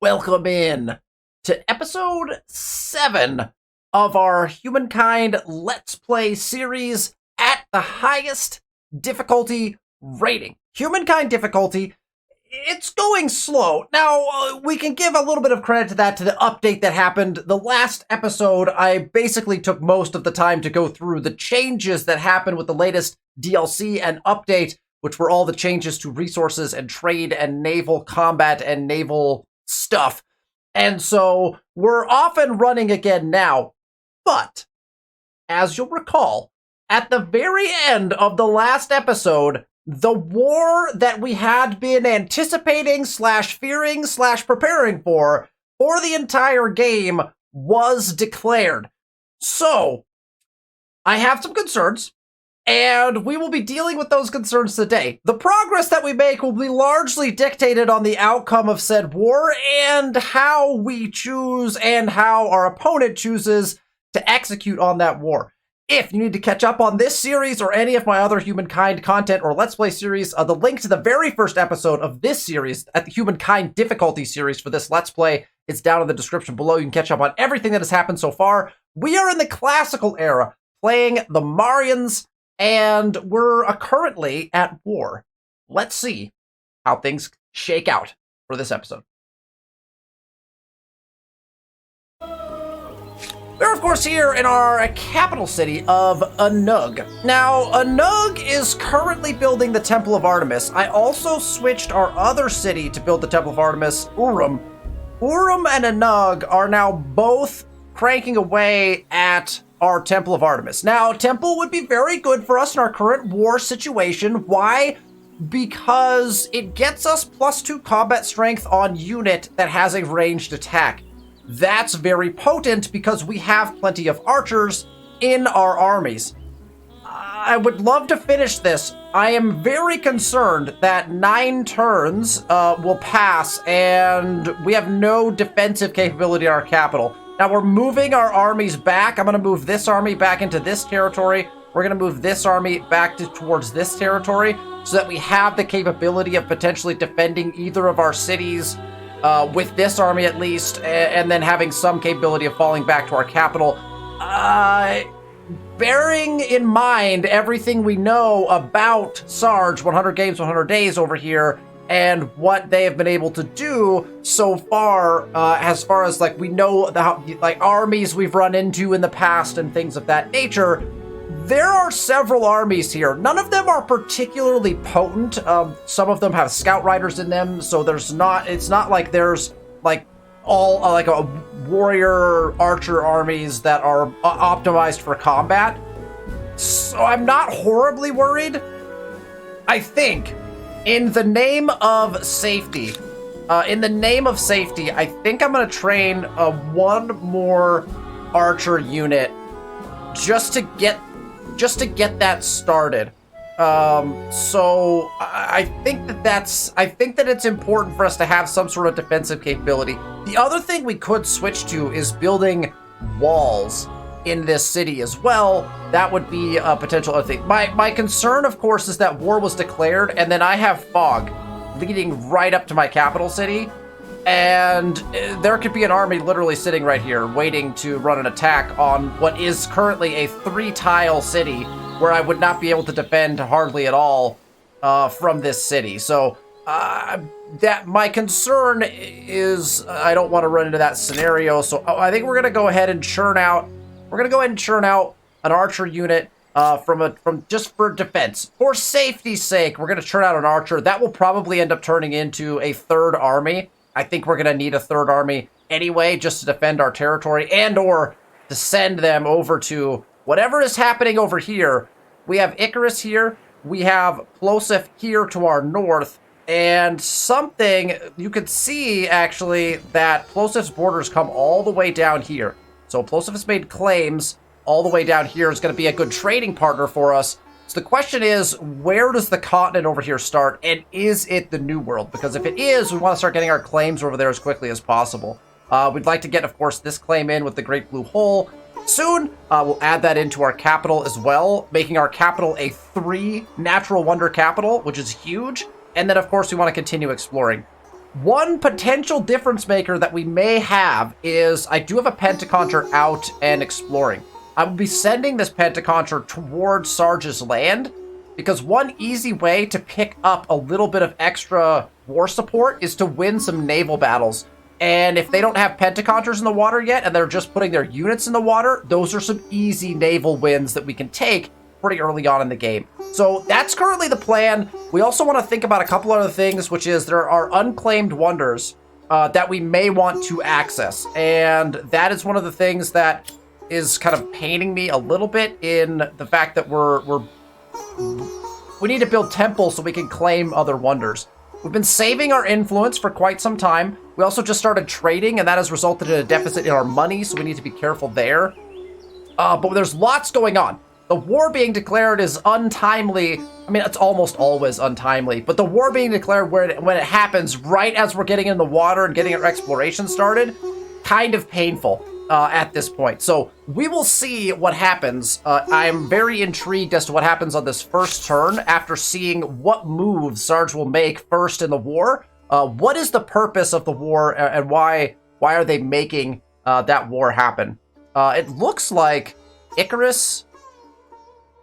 Welcome in to episode 7 of our Humankind Let's Play series at the highest difficulty rating. Humankind difficulty, it's going slow. Now, we can give a little bit of credit to that, to the update that happened. The last episode, I basically took most of the time to go through the changes that happened with the latest DLC and update, which were all the changes to resources and trade and naval combat and naval stuff. And so we're off and running again now. But as you'll recall, at the very end of the last episode, the war that we had been anticipating / fearing / preparing for the entire game was declared. So I have some concerns, and we will be dealing with those concerns today. The progress that we make will be largely dictated on the outcome of said war and how we choose and how our opponent chooses to execute on that war. If you need to catch up on this series or any of my other Humankind content or Let's Play series, the link to the very first episode of this series at the Humankind difficulty series for this Let's Play is down in the description below. You can catch up on everything that has happened so far. We are in the classical era, playing the Marians, and we're currently at war. Let's see how things shake out for this episode. We're, of course, here in our capital city of Anug. Now, Anug is currently building the Temple of Artemis. I also switched our other city to build the Temple of Artemis, Urum. Urum and Anug are now both cranking away at our Temple of Artemis. Now, Temple would be very good for us in our current war situation. Why? Because it gets us +2 combat strength on unit that has a ranged attack. That's very potent because we have plenty of archers in our armies. I would love to finish this. I am very concerned that 9 turns will pass and we have no defensive capability in our capital. Now we're moving our armies back. I'm going to move this army back into this territory. We're going to move this army back towards this territory so that we have the capability of potentially defending either of our cities with this army at least, and then having some capability of falling back to our capital. Bearing in mind everything we know about Sarge, 100 Games, 100 Days over here, and what they have been able to do so far, as far as like we know the like armies we've run into in the past and things of that nature. There are several armies here. None of them are particularly potent. Some of them have scout riders in them, so it's not like there's like all like a warrior archer armies that are optimized for combat. So I'm not horribly worried. I think in the name of safety, I think I'm gonna train one more archer unit just to get that started. So I think that it's important for us to have some sort of defensive capability. The other thing we could switch to is building walls in this city as well. That would be a potential other thing. My concern, of course, is that war was declared, and then I have fog leading right up to my capital city, and there could be an army literally sitting right here waiting to run an attack on what is currently a 3-tile city where I would not be able to defend hardly at all from this city. So that my concern is I don't want to run into that scenario. So I think we're going to go ahead and churn out an archer unit from just for defense. For safety's sake, we're going to churn out an archer. That will probably end up turning into a 3rd army. I think we're going to need a 3rd army anyway, just to defend our territory and or to send them over to whatever is happening over here. We have Icarus here. We have Plosif here to our north. And something you could see, actually, that Plosif's borders come all the way down here. So Plosif has made claims all the way down here. Is going to be a good trading partner for us. So the question is, where does the continent over here start, and is it the New World? Because if it is, we want to start getting our claims over there as quickly as possible. We'd like to get, of course, this claim in with the Great Blue Hole soon. We'll add that into our capital as well, making our capital a 3 natural wonder capital, which is huge. And then, of course, we want to continue exploring. One potential difference maker that we may have is I do have a Pentaconter out and exploring. I will be sending this Pentaconter towards Sarge's land because one easy way to pick up a little bit of extra war support is to win some naval battles. And if they don't have Pentaconters in the water yet and they're just putting their units in the water, those are some easy naval wins that we can take pretty early on in the game. So that's currently the plan. We also want to think about a couple other things, which is there are unclaimed wonders that we may want to access. And that is one of the things that is kind of paining me a little bit in the fact that we need to build temples so we can claim other wonders. We've been saving our influence for quite some time. We also just started trading, and that has resulted in a deficit in our money, so we need to be careful there. But there's lots going on. The war being declared is untimely. I mean, it's almost always untimely, but the war being declared when it happens right as we're getting in the water and getting our exploration started, kind of painful at this point. So we will see what happens. I'm very intrigued as to what happens on this first turn after seeing what moves Sarge will make first in the war. What is the purpose of the war and why are they making that war happen? It looks like Icarus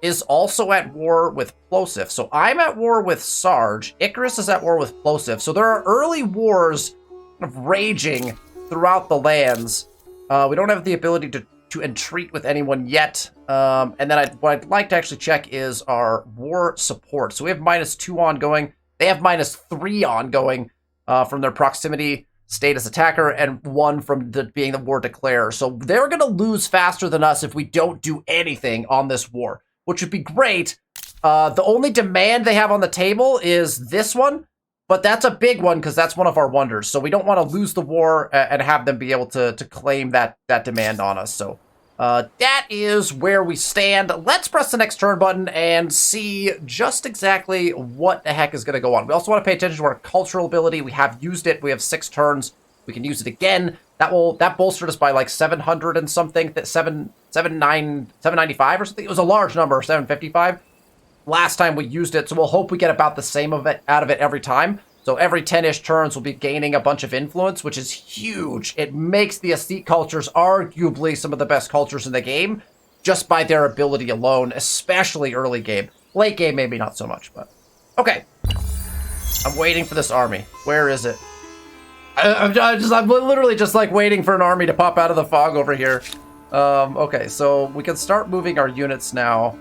is also at war with Plosif. So I'm at war with Sarge. Icarus is at war with Plosif. So there are early wars raging throughout the lands. We don't have the ability to entreat with anyone yet. And then what I'd like to actually check is our war support. So we have -2 ongoing. They have -3 ongoing from their proximity status attacker and 1 from being the war declarer. So they're going to lose faster than us if we don't do anything on this war, which would be great. The only demand they have on the table is this one, but that's a big one because that's one of our wonders. So we don't want to lose the war and have them be able to claim that demand on us. So that is where we stand. Let's press the next turn button and see just exactly what the heck is going to go on. We also want to pay attention to our cultural ability. We have used it. We have 6 turns. We can use it again. That bolstered us by like 700 and something. 795 or something. It was a large number, 755. Last time we used it, so we'll hope we get about the same out of it every time. So every 10-ish turns, we'll be gaining a bunch of influence, which is huge. It makes the Aesthete cultures arguably some of the best cultures in the game, just by their ability alone, especially early game. Late game, maybe not so much, but... Okay. I'm waiting for this army. Where is it? I'm literally just like waiting for an army to pop out of the fog over here. Okay, so we can start moving our units now.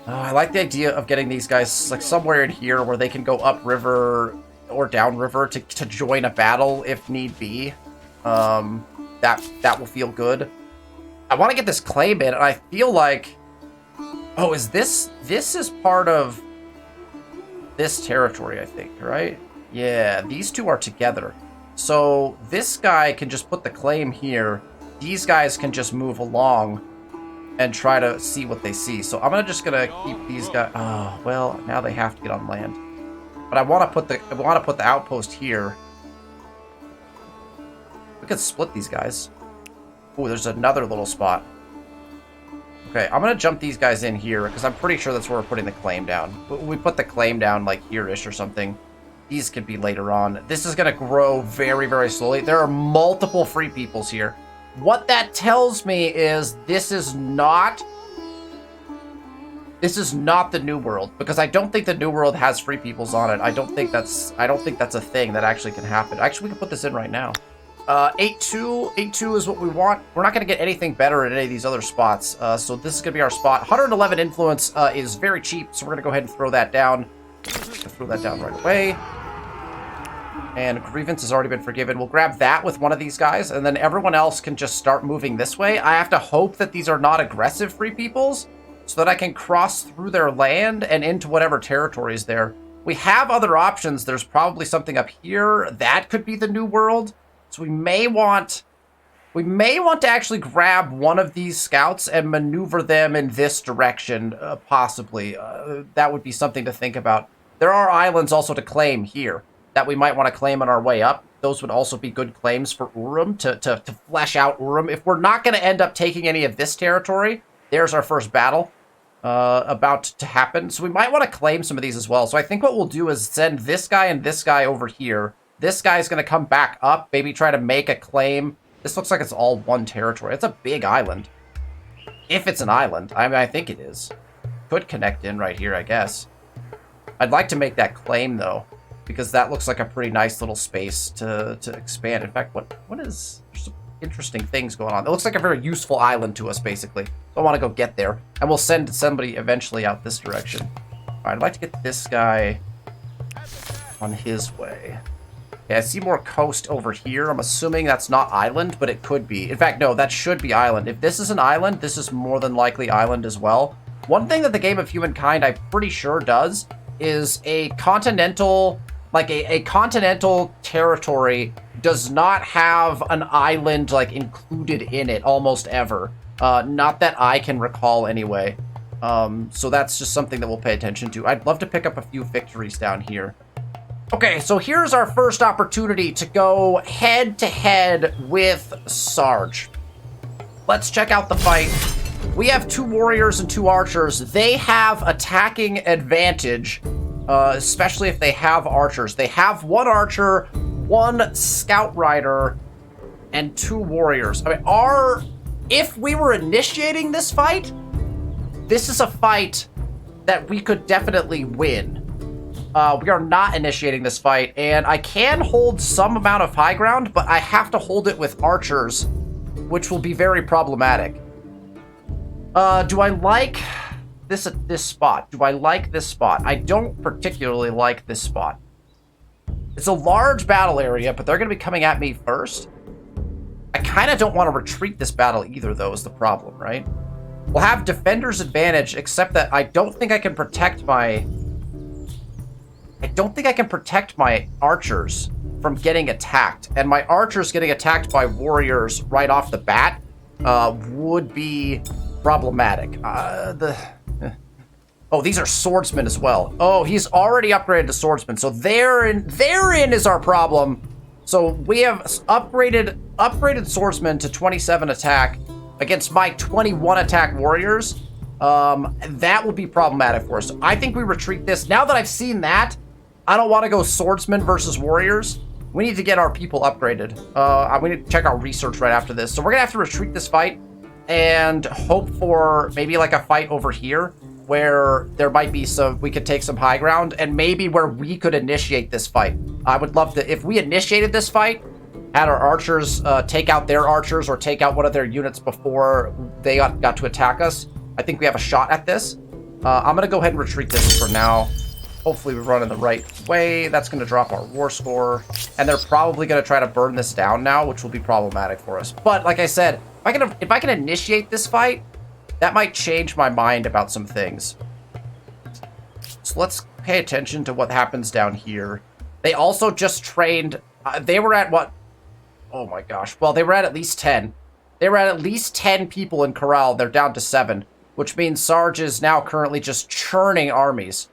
I like the idea of getting these guys like somewhere in here where they can go upriver or downriver to join a battle if need be. That will feel good. I want to get this claim in, and I feel like... Oh, is this is part of this territory, I think, right? Yeah, these two are together. So this guy can just put the claim here. These guys can just move along and try to see what they see. So I'm just gonna keep these guys. Oh, well, now they have to get on land. But I want to put the outpost here. We could split these guys. Oh, there's another little spot. Okay, I'm gonna jump these guys in here because I'm pretty sure that's where we're putting the claim down. We put the claim down like here-ish or something. These could be later on. This is gonna grow very, very slowly. There are multiple free peoples here. What that tells me is this is not the New World, because I don't think the New World has free peoples on it. I don't think that's a thing that actually can happen. Actually, we can put this in right now. 8-2 is what we want. We're not going to get anything better at any of these other spots. So this is going to be our spot. 111 influence is very cheap, so we're going to go ahead and throw that down. Throw that down right away. And Grievance has already been forgiven. We'll grab that with one of these guys, and then everyone else can just start moving this way. I have to hope that these are not aggressive free peoples, so that I can cross through their land and into whatever territory is there. We have other options. There's probably something up here. That could be the New World. So we may want to actually grab one of these scouts and maneuver them in this direction, possibly. That would be something to think about. There are islands also to claim here that we might want to claim on our way up. Those would also be good claims for Urim to flesh out Urim. If we're not going to end up taking any of this territory, there's our first battle about to happen. So we might want to claim some of these as well. So I think what we'll do is send this guy and this guy over here. This guy's going to come back up, maybe try to make a claim. This looks like it's all one territory. It's a big island. If it's an island. I mean, I think it is. Could connect in right here, I guess. I'd like to make that claim, though, because that looks like a pretty nice little space to expand. In fact, what is... There's some interesting things going on. It looks like a very useful island to us, basically. So I want to go get there. And we'll send somebody eventually out this direction. All right, I'd like to get this guy on his way. Okay, I see more coast over here. I'm assuming that's not island, but it could be. In fact, no, that should be island. If this is an island, this is more than likely island as well. One thing that the game of Humankind, I'm pretty sure, does is a continental, like a continental territory does not have an island, like, included in it almost ever. Not that I can recall anyway. So that's just something that we'll pay attention to. I'd love to pick up a few victories down here. Okay, so here's our first opportunity to go head-to-head with Sarge. Let's check out the fight. We have 2 warriors and 2 archers. They have attacking advantage, especially if they have archers. They have 1 archer, 1 scout rider, and 2 warriors. I mean, if we were initiating this fight, this is a fight that we could definitely win. We are not initiating this fight, and I can hold some amount of high ground, but I have to hold it with archers, which will be very problematic. Do I like this spot? Do I like this spot? I don't particularly like this spot. It's a large battle area, but they're going to be coming at me first. I kind of don't want to retreat this battle either, though, is the problem, right? We'll have defender's advantage, except that I don't think I can protect my... I don't think I can protect my archers from getting attacked. And my archers getting attacked by warriors right off the bat would be problematic. Oh, these are swordsmen as well. Oh, he's already upgraded to swordsman. So therein is our problem. So we have upgraded swordsman to 27 attack against my 21 attack warriors. That will be problematic for us. I think we retreat this. Now that I've seen that, I don't want to go swordsman versus warriors. We need to get our people upgraded. We need to check our research right after this. So we're going to have to retreat this fight and hope for maybe like a fight over here where there might be we could take some high ground, and maybe where we could initiate this fight. I would love to, if we initiated this fight, had our archers take out their archers or take out one of their units before they got to attack us. I think we have a shot at this. I'm going to go ahead and retreat this for now. Hopefully we run in the right way. That's going to drop our war score. And they're probably going to try to burn this down now, which will be problematic for us. But like I said, if I can initiate this fight, that might change my mind about some things. So let's pay attention to what happens down here. They also just trained... they were at what? Oh my gosh. Well, they were at least 10. They were at least 10 people in Corral. They're down to 7. Which means Sarge is now currently just churning armies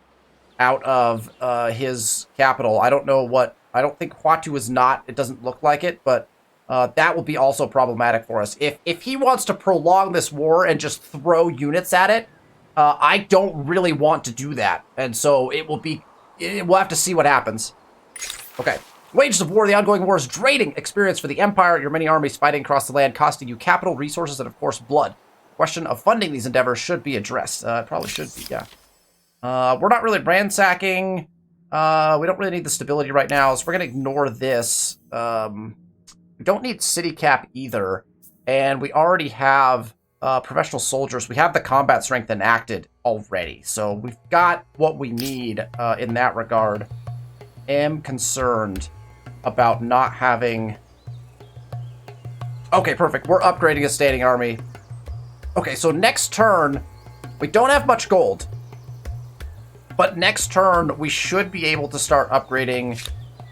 out of his capital. I don't know what... I don't think Huatu is not. It doesn't look like it, but that will be also problematic for us. If he wants to prolong this war and just throw units at it, I don't really want to do that. And so it will be... we'll have to see what happens. Okay. Wages of war. The ongoing war is draining experience for the Empire. Your many armies fighting across the land, costing you capital, resources, and of course blood. Question of funding these endeavors should be addressed. Probably should be, yeah. We're not really ransacking. We don't really need the stability right now, so we're going to ignore this. We don't need city cap either. And we already have professional soldiers. We have the combat strength enacted already. So we've got what we need in that regard. Am concerned about not having... Okay, perfect. We're upgrading a standing army. Okay, so next turn, we don't have much gold. But next turn, we should be able to start upgrading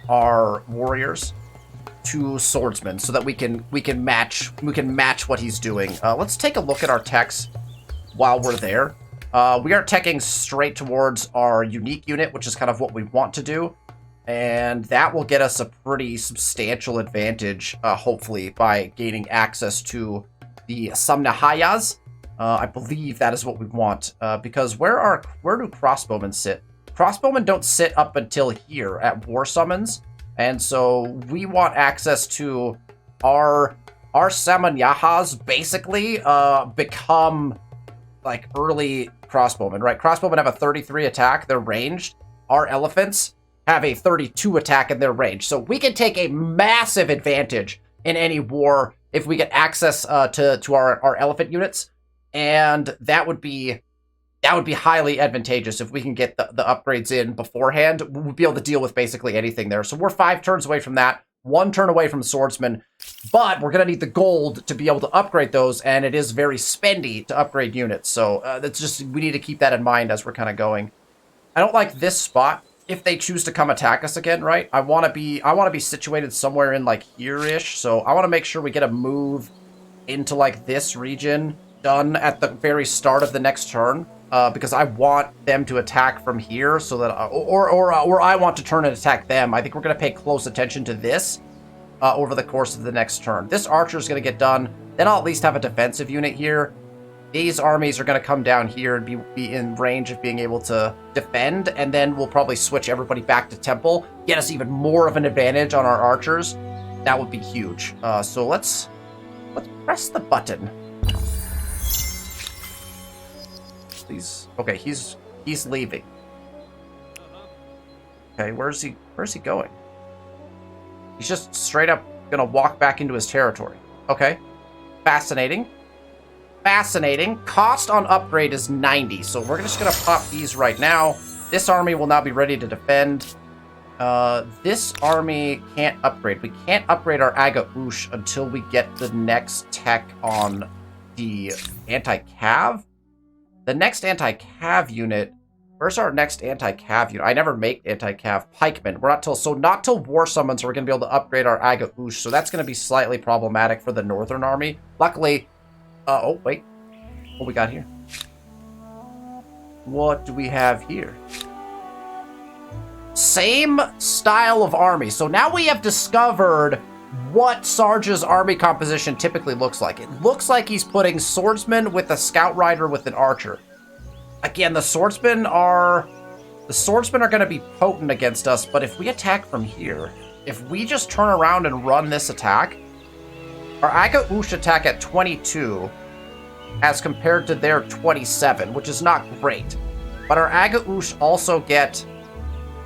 our warriors to swordsmen so that we can match what he's doing. Let's take a look at our techs while we're there. We are teching straight towards our unique unit, which is kind of what we want to do. And that will get us a pretty substantial advantage, hopefully, by gaining access to the Samnahayas. I believe that is what we want, because where do crossbowmen sit? Crossbowmen don't sit up until here at war summons. And so we want access to our Samanyahas basically become like early crossbowmen, right? Crossbowmen have a 33 attack, they're ranged. Our elephants have a 32 attack in their range. So we can take a massive advantage in any war if we get access to our elephant units. And that would be highly advantageous if we can get the upgrades in beforehand. We'll be able to deal with basically anything there. So we're 5 turns away from that, 1 turn away from swordsman, but we're going to need the gold to be able to upgrade those, and it is very spendy to upgrade units. So that's just, we need to keep that in mind as we're kind of going. I don't like this spot. If they choose to come attack us again, right? I want to be situated somewhere in like here-ish. So I want to make sure we get a move into like this region done at the very start of the next turn. Because I want them to attack from here, so that, or I want to turn and attack them. I think we're going to pay close attention to this over the course of the next turn. This archer is going to get done. Then I'll at least have a defensive unit here. These armies are going to come down here and be in range of being able to defend, and then we'll probably switch everybody back to temple, get us even more of an advantage on our archers. That would be huge. So let's press the button. Please. Okay, he's leaving. Okay, where's he going? He's just straight up gonna walk back into his territory. Okay. Fascinating. Fascinating. Cost on upgrade is 90, so we're just gonna pop these right now. This army will now be ready to defend. This army can't upgrade. We can't upgrade our Aga Ush until we get the next tech on the anti-cav. The next anti-cav unit. Where's our next anti-cav unit? I never make anti-cav pikemen. We're not till war summons are we gonna be able to upgrade our Aga Ush. So that's gonna be slightly problematic for the northern army. Luckily, oh wait, what we got here? What do we have here? Same style of army. So now we have discovered what Sarge's army composition typically looks like. It looks like he's putting swordsmen with a scout rider with an archer. Again, the swordsmen are going to be potent against us, but if we attack from here, if we just turn around and run this attack, our Aga Ush attack at 22 as compared to their 27, which is not great. But our Aga Ush also get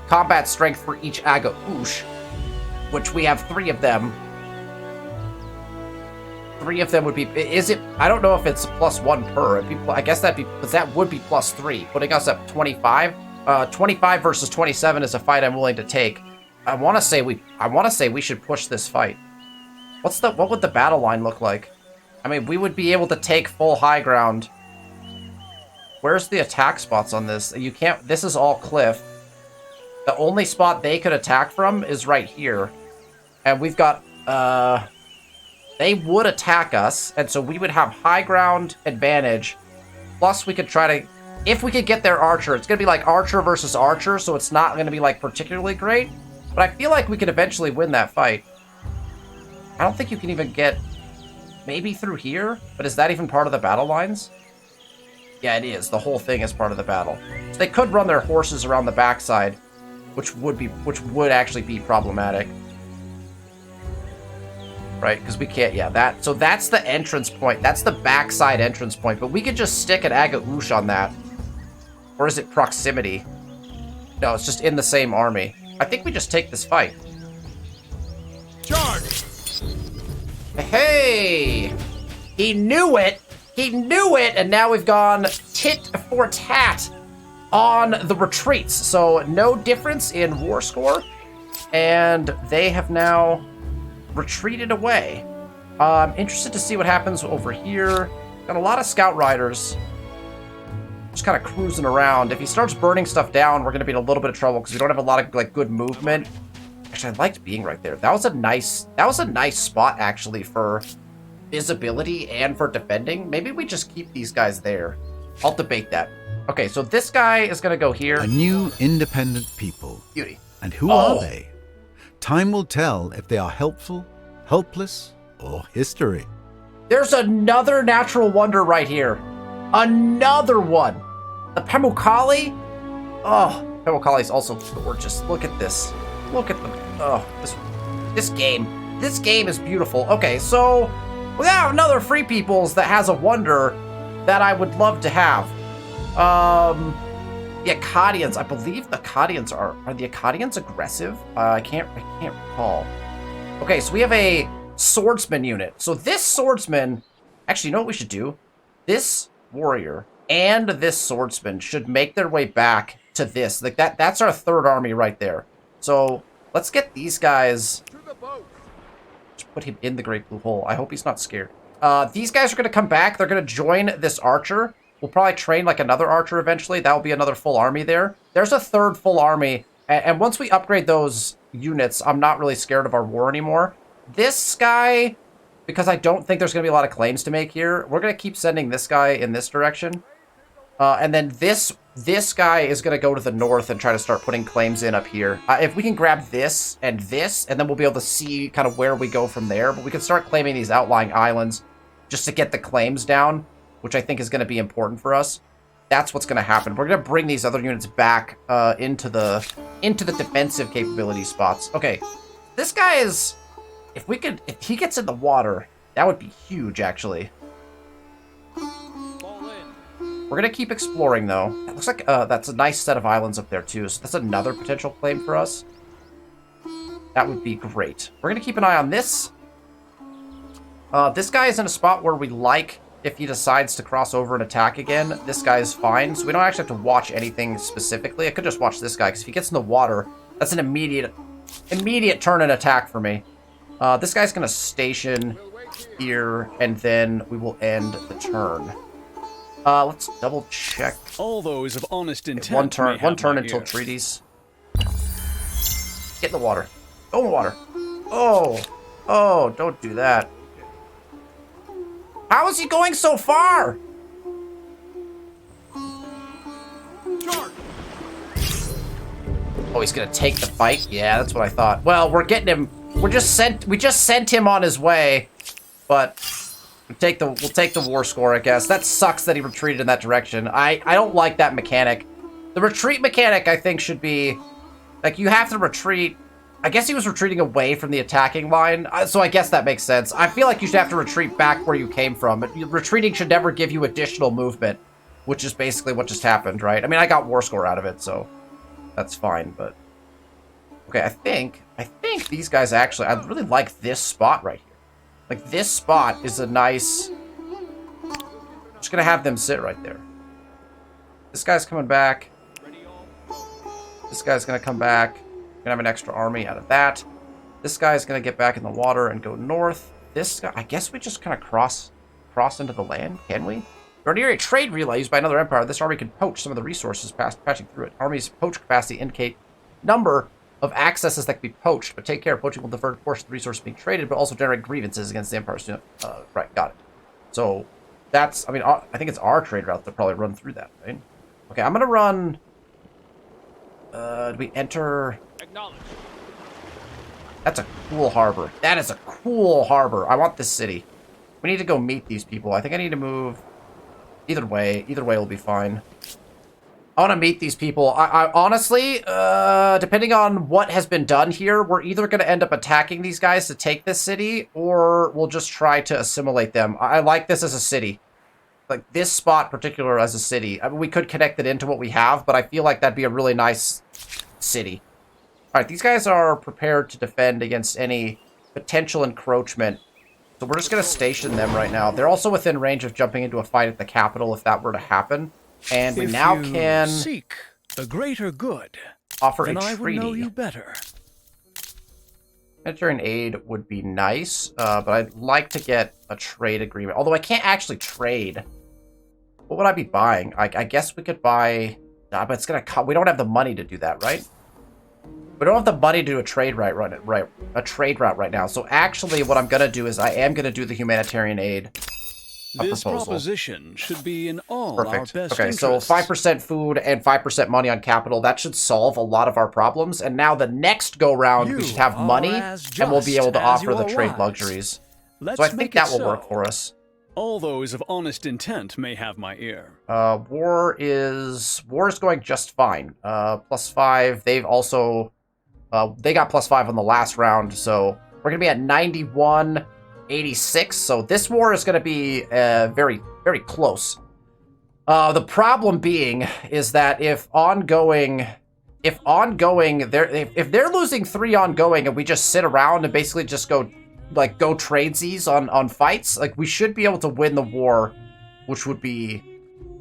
combat strength for each Aga Ush, which we have 3 of them. 3 of them would be, is it, I don't know if it's +1 per. I guess that would be +3, putting us at 25. 25 versus 27 is a fight I'm willing to take. I want to say we should push this fight. What would the battle line look like? I mean, we would be able to take full high ground. Where's the attack spots on this? You can't, this is all cliff. The only spot they could attack from is right here. And we've got, they would attack us, and so we would have high ground advantage. Plus, we could try to, if we could get their archer, it's going to be like archer versus archer, so it's not going to be like particularly great. But I feel like we could eventually win that fight. I don't think you can even get, maybe through here, but is that even part of the battle lines? Yeah, it is. The whole thing is part of the battle. So they could run their horses around the backside, which would actually be problematic. Right, because we can't, yeah, so that's the entrance point. That's the backside entrance point, but we could just stick an Aga Ush on that. Or is it proximity? No, it's just in the same army. I think we just take this fight. Charge! Hey! He knew it! He knew it! And now we've gone tit for tat on the retreats. So no difference in war score. And they have now retreated away. I'm interested to see what happens over here. Got a lot of scout riders just kind of cruising around. If he starts burning stuff down, we're going to be in a little bit of trouble because we don't have a lot of like good movement. Actually, I liked being right there. That was a nice spot actually for visibility and for defending. Maybe we just keep these guys there. I'll debate that. Okay, so this guy is going to go here. A new independent people. Beauty. And who are they? Time will tell if they are helpful, helpless, or history. There's another natural wonder right here. Another one. The Pemukali. Oh, Pemukali is also gorgeous. Look at this. Look at the... Oh, this game. This game is beautiful. Okay, so we have another Free Peoples that has a wonder that I would love to have. The Akkadians. I believe the Akkadians are the Akkadians aggressive? I can't recall. Okay, so we have a swordsman unit. So this swordsman, actually, you know what we should do? This warrior and this swordsman should make their way back to this. Like that's our third army right there. So let's get these guys. Just put him in the Great Blue Hole. I hope he's not scared. These guys are going to come back. They're going to join this archer. We'll probably train like another archer eventually. That will be another full army there. There's a third full army. And once we upgrade those units, I'm not really scared of our war anymore. This guy, because I don't think there's going to be a lot of claims to make here, we're going to keep sending this guy in this direction. And then this guy is going to go to the north and try to start putting claims in up here. If we can grab this, and then we'll be able to see kind of where we go from there. But we can start claiming these outlying islands just to get the claims down, which I think is going to be important for us. That's what's going to happen. We're going to bring these other units back into the defensive capability spots. Okay, this guy is... If he gets in the water, that would be huge, actually. We're going to keep exploring, though. It looks like that's a nice set of islands up there, too. So that's another potential claim for us. That would be great. We're going to keep an eye on this. This guy is in a spot where we like... If he decides to cross over and attack again, this guy is fine. So we don't actually have to watch anything specifically. I could just watch this guy, because if he gets in the water, that's an immediate turn and attack for me. This guy's going to station here, and then we will end the turn. Let's double check. All those of honest intent. One turn until treaties. Get in the water. Go in the water. Oh, don't do that. How is he going so far? Oh, he's gonna take the fight? Yeah, that's what I thought. Well, we're getting him. We just sent him on his way, but we'll take the war score, I guess. That sucks that he retreated in that direction. I don't like that mechanic. The retreat mechanic, I think, should be like you have to retreat. I guess he was retreating away from the attacking line, so I guess that makes sense. I feel like you should have to retreat back where you came from, but retreating should never give you additional movement, which is basically what just happened, right? I mean, I got war score out of it, so that's fine, but... Okay, I think these guys actually... I really like this spot right here. Like, this spot is a nice... I'm just gonna have them sit right there. This guy's coming back. This guy's gonna come back. Gonna have an extra army out of that. This guy's gonna get back in the water and go north. This guy, I guess we just kind of cross into the land, can we? We're near a trade relay used by another empire. This army can poach some of the resources passing through it. Army's poach capacity indicate number of accesses that can be poached, but take care, poaching will divert a portion of the resources being traded, but also generate grievances against the empire student. Right, got it. So that's, I mean, I think it's our trade route to probably run through that, right? Okay, I'm gonna run. Do we enter? Acknowledge. That's a cool harbor. That is a cool harbor. I want this city. We need to go meet these people. I think I need to move. Either way will be fine. I want to meet these people. I honestly, depending on what has been done here, we're either going to end up attacking these guys to take this city, or we'll just try to assimilate them. I like this as a city. Like, this spot particular as a city. I mean, we could connect it into what we have, but I feel like that'd be a really nice city. Alright, these guys are prepared to defend against any potential encroachment. So we're just going to station them right now. They're also within range of jumping into a fight at the capital if that were to happen. And we now can seek the greater good, offer then a I treaty. would know you better. Humanitarian aid would be nice, but I'd like to get a trade agreement. Although I can't actually trade. What would I be buying? I guess we could buy... but it's going to... We don't have the money to do that, right? We don't have the money to do a trade route right now. So actually, what I'm going to do is I am going to do the humanitarian aid This proposal. proposition should be in all Perfect. our best Okay, so interests. 5% food and 5% money on capital. That should solve a lot of our problems. And now the next go-round, we You should have are money, as and we'll be just able to as offer you the are trade wise. luxuries. Let's So I think make that it will so. work for us. All those of honest intent may have my ear. War is going just fine. +5. They've also They got +5 on the last round, so we're going to be at 91-86. So this war is going to be very, very close. The problem being is that if they're losing 3 ongoing and we just sit around and basically just go tradesies on fights, like, we should be able to win the war, which would be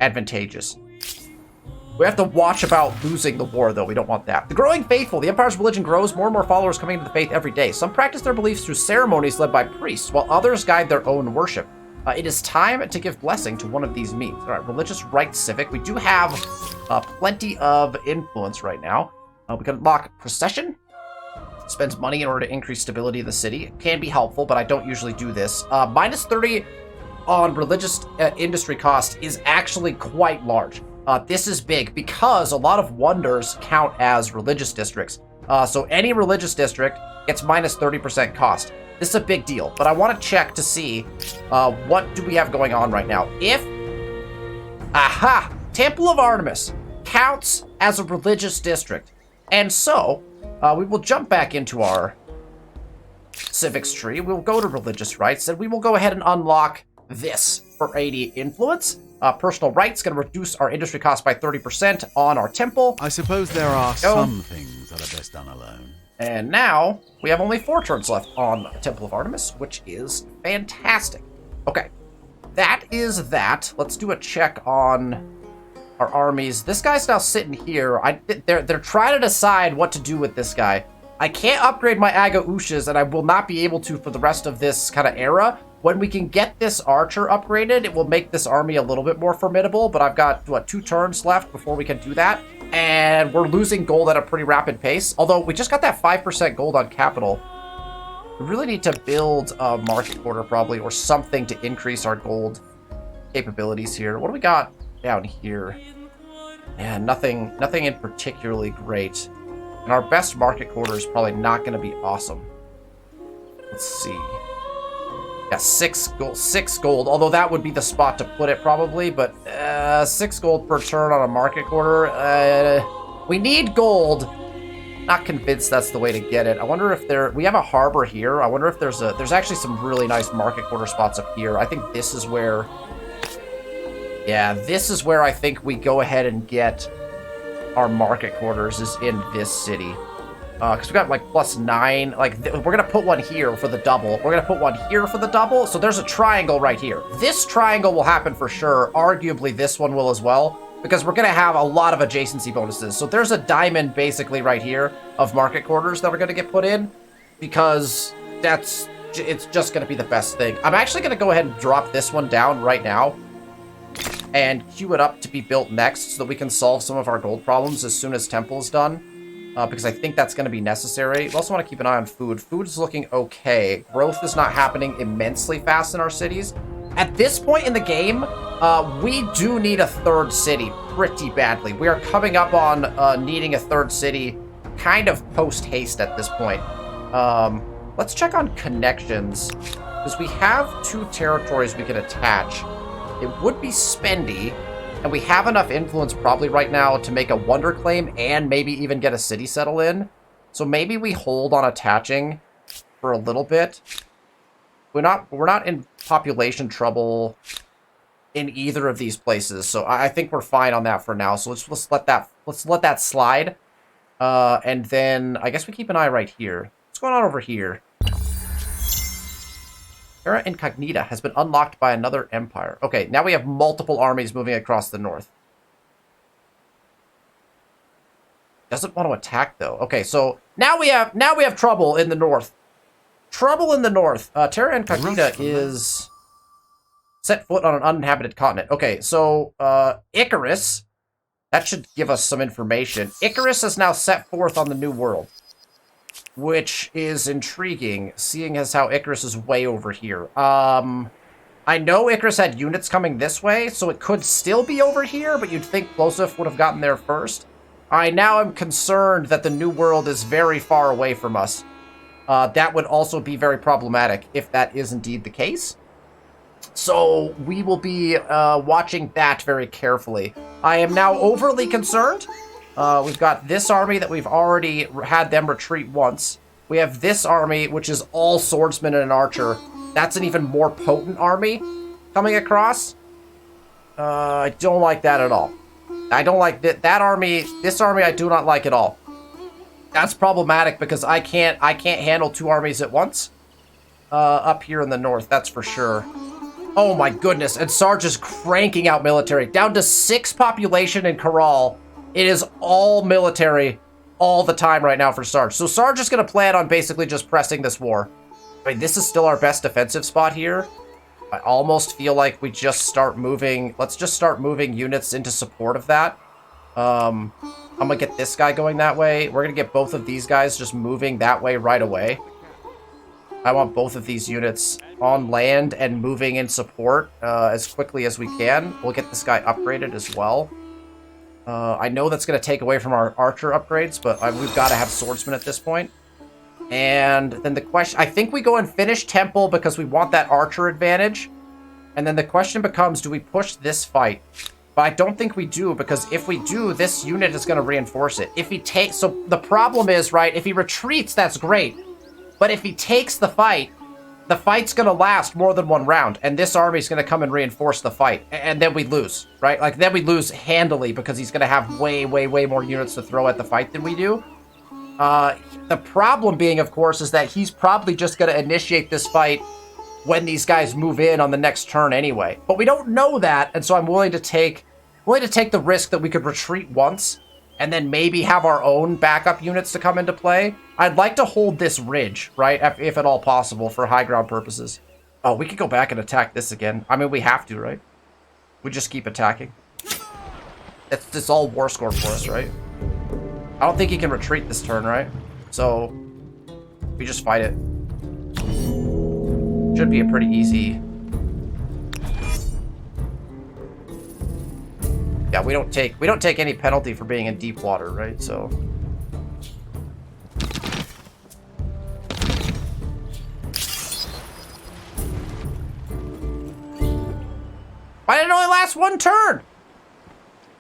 advantageous. We have to watch about losing the war, though. We don't want that. The growing faithful. The Empire's religion grows. More and more followers coming into the faith every day. Some practice their beliefs through ceremonies led by priests, while others guide their own worship. It is time to give blessing to one of these means. All right, religious rites civic. We do have plenty of influence right now. We can unlock procession. Spends money in order to increase stability of the city. It can be helpful, but I don't usually do this. -30 on religious industry cost is actually quite large. This is big because a lot of wonders count as religious districts. So any religious district gets -30% cost. This is a big deal, but I want to check to see what do we have going on right now. If, Temple of Artemis counts as a religious district. And so, we will jump back into our civics tree. We'll go to religious rights, and we will go ahead and unlock this for 80 influence. Personal rights going to reduce our industry cost by 30% on our temple. I suppose there are some things that are best done alone. And now we have only 4 turns left on Temple of Artemis, which is fantastic. Okay, that is that. Let's do a check on our armies. This guy's now sitting here. They're trying to decide what to do with this guy. I can't upgrade my Aga Ushas, and I will not be able to for the rest of this kind of era. When we can get this archer upgraded, it will make this army a little bit more formidable, but I've got, 2 turns left before we can do that. And we're losing gold at a pretty rapid pace. Although, we just got that 5% gold on capital. We really need to build a market quarter, probably, or something to increase our gold capabilities here. What do we got down here? Yeah, nothing in particularly great. And our best market quarter is probably not going to be awesome. Let's see. Yeah, 6 gold, although that would be the spot to put it probably, but 6 gold per turn on a market quarter. We need gold. Not convinced that's the way to get it. I wonder if we have a harbor here. I wonder if there's actually some really nice market quarter spots up here. I think this is where, this is where I think we go ahead and get our market quarters, is in this city. Because we got like +9, we're gonna put one here for the double. We're gonna put one here for the double. So there's a triangle right here. This triangle will happen for sure. Arguably this one will as well, because we're gonna have a lot of adjacency bonuses. So there's a diamond basically right here of market quarters that are gonna get put in, because it's just gonna be the best thing. I'm actually gonna go ahead and drop this one down right now and queue it up to be built next so that we can solve some of our gold problems as soon as temple is done. Because I think that's going to be necessary. We also want to keep an eye on food. Food is looking okay. Growth is not happening immensely fast in our cities. At this point in the game, we do need a 3rd city pretty badly. We are coming up on needing a 3rd city kind of post-haste at this point. Let's check on connections, because we have 2 territories we can attach. It would be spendy. And we have enough influence probably right now to make a wonder claim and maybe even get a city settle in. So maybe we hold on attaching for a little bit. We're not in population trouble in either of these places, so I think we're fine on that for now. So let's let that slide. And then I guess we keep an eye right here. What's going on over here? Terra Incognita has been unlocked by another empire. Okay, now we have multiple armies moving across the north. Doesn't want to attack though. Okay, so now we have trouble in the north. Trouble in the north. Terra Incognita is set foot on an uninhabited continent. Okay, so Icarus, that should give us some information. Icarus has now set forth on the New World, which is intriguing, seeing as how Icarus is way over here. I know Icarus had units coming this way, so it could still be over here, but you'd think Plosif would have gotten there first. I now am concerned that the New World is very far away from us. That would also be very problematic if that is indeed the case. So we will be watching that very carefully. I am now overly concerned We've got this army that we've already had them retreat once. We have this army, which is all swordsmen and an archer. That's an even more potent army coming across. I don't like that at all. I don't like that army. This army I do not like at all. That's problematic because I can't handle 2 armies at once. Up here in the north, that's for sure. Oh my goodness, and Sarge is cranking out military. Down to 6 population in Corral. It is all military all the time right now for Sarge. So Sarge is going to plan on basically just pressing this war. I mean, this is still our best defensive spot here. I almost feel like we just start moving. Let's just start moving units into support of that. I'm going to get this guy going that way. We're going to get both of these guys just moving that way right away. I want both of these units on land and moving in support as quickly as we can. We'll get this guy upgraded as well. I know that's going to take away from our archer upgrades, but we've got to have swordsmen at this point. And then the question, I think we go and finish Temple because we want that archer advantage. And then the question becomes, do we push this fight? But I don't think we do, because if we do, this unit is going to reinforce it. If he takes, so the problem is, right, if he retreats, that's great. But if he takes the fight's going to last more than 1 round, and this army's going to come and reinforce the fight, and then we lose, right? Like, then we lose handily because he's going to have way, way, way more units to throw at the fight than we do. The problem being, of course, is that he's probably just going to initiate this fight when these guys move in on the next turn anyway. But we don't know that, and so I'm willing to take the risk that we could retreat once and then maybe have our own backup units to come into play. I'd like to hold this ridge, right, if at all possible, for high ground purposes. Oh, we could go back and attack this again. I mean, we have to, right? We just keep attacking. It's all war score for us, right? I don't think he can retreat this turn, right? So, we just fight it. Should be a pretty easy... Yeah, we don't take any penalty for being in deep water, right? So... Why did it only last 1 turn?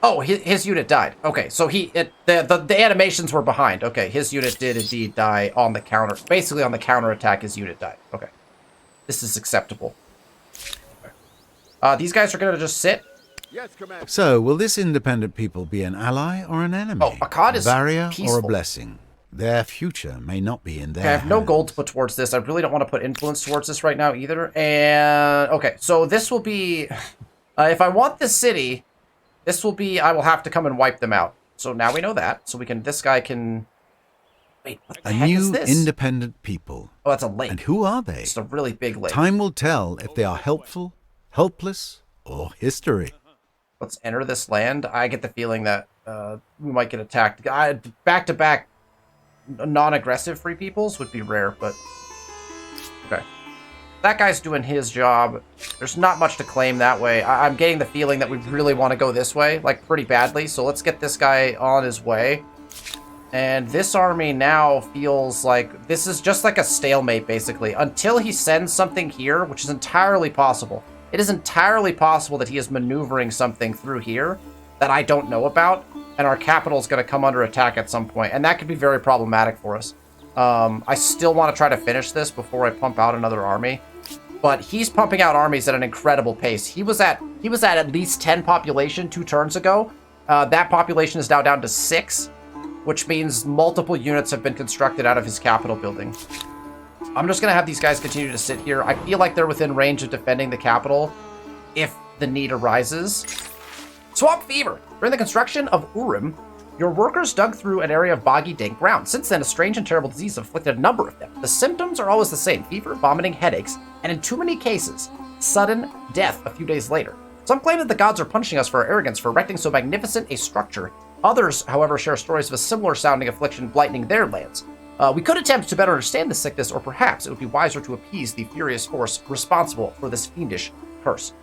Oh, his unit died. Okay, so the animations were behind. Okay, his unit did indeed die on the counter. Basically, on the counter attack, his unit died. Okay, this is acceptable. Okay. These guys are gonna just sit. Yes, Commander. So, will this independent people be an ally or an enemy? Oh, Akkad is a barrier peaceful. or a blessing? Their future may not be in their Okay, I have no hands. gold to put towards this. I really don't want to put influence towards this right now either. And okay, so this will be, if I want this city, this will be, I will have to come and wipe them out. So now we know that. So we can, this guy can, wait, what the heck is A new this? independent people. Oh, that's a lake. And who are they? It's a really big lake. Time will tell if they are helpful, helpless, or history. Let's enter this land. I get the feeling that we might get attacked. Back-to-back non-aggressive free peoples would be rare, but okay. That guy's doing his job. There's not much to claim that way. I'm getting the feeling that we really want to go this way, like pretty badly. So let's get this guy on his way. And this army now feels like this is just like a stalemate, basically, until he sends something here, which is entirely possible. It is entirely possible that he is maneuvering something through here that I don't know about, and our capital is going to come under attack at some point, and that could be very problematic for us. I still want to try to finish this before I pump out another army, but he's pumping out armies at an incredible pace. He was at least 10 population 2 turns ago. That population is now down to 6, which means multiple units have been constructed out of his capital building. I'm just going to have these guys continue to sit here. I feel like they're within range of defending the capital if the need arises. Swamp fever. During the construction of Urim, your workers dug through an area of boggy, dank ground. Since then, a strange and terrible disease afflicted a number of them. The symptoms are always the same: fever, vomiting, headaches, and in too many cases, sudden death a few days later. Some claim that the gods are punishing us for our arrogance for erecting so magnificent a structure. Others, however, share stories of a similar sounding affliction blighting their lands. We could attempt to better understand this sickness, or perhaps it would be wiser to appease the furious force responsible for this fiendish curse.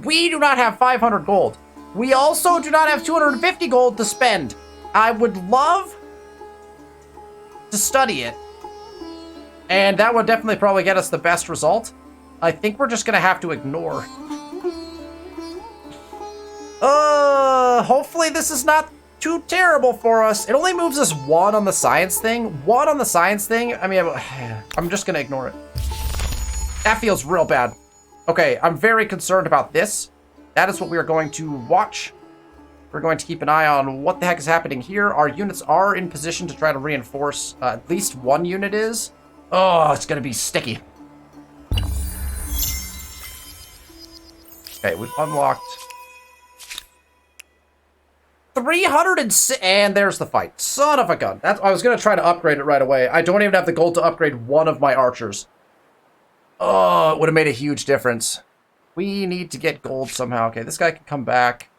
We do not have 500 gold. We also do not have 250 gold to spend. I would love to study it, and that would definitely probably get us the best result. I think we're just gonna have to ignore. Hopefully this is not too terrible for us. It only moves us 1 on the science thing. 1 on the science thing. I mean, I'm just gonna ignore it. That feels real bad. Okay, I'm very concerned about this. That is what we are going to watch. We're going to keep an eye on what the heck is happening here. Our units are in position to try to reinforce. At least 1 unit is. Oh, it's gonna be sticky. Okay, we've unlocked 306, and there's the fight. Son of a gun. I was gonna try to upgrade it right away. I don't even have the gold to upgrade 1 of my archers. Oh, it would have made a huge difference. We need to get gold somehow. Okay, this guy can come back.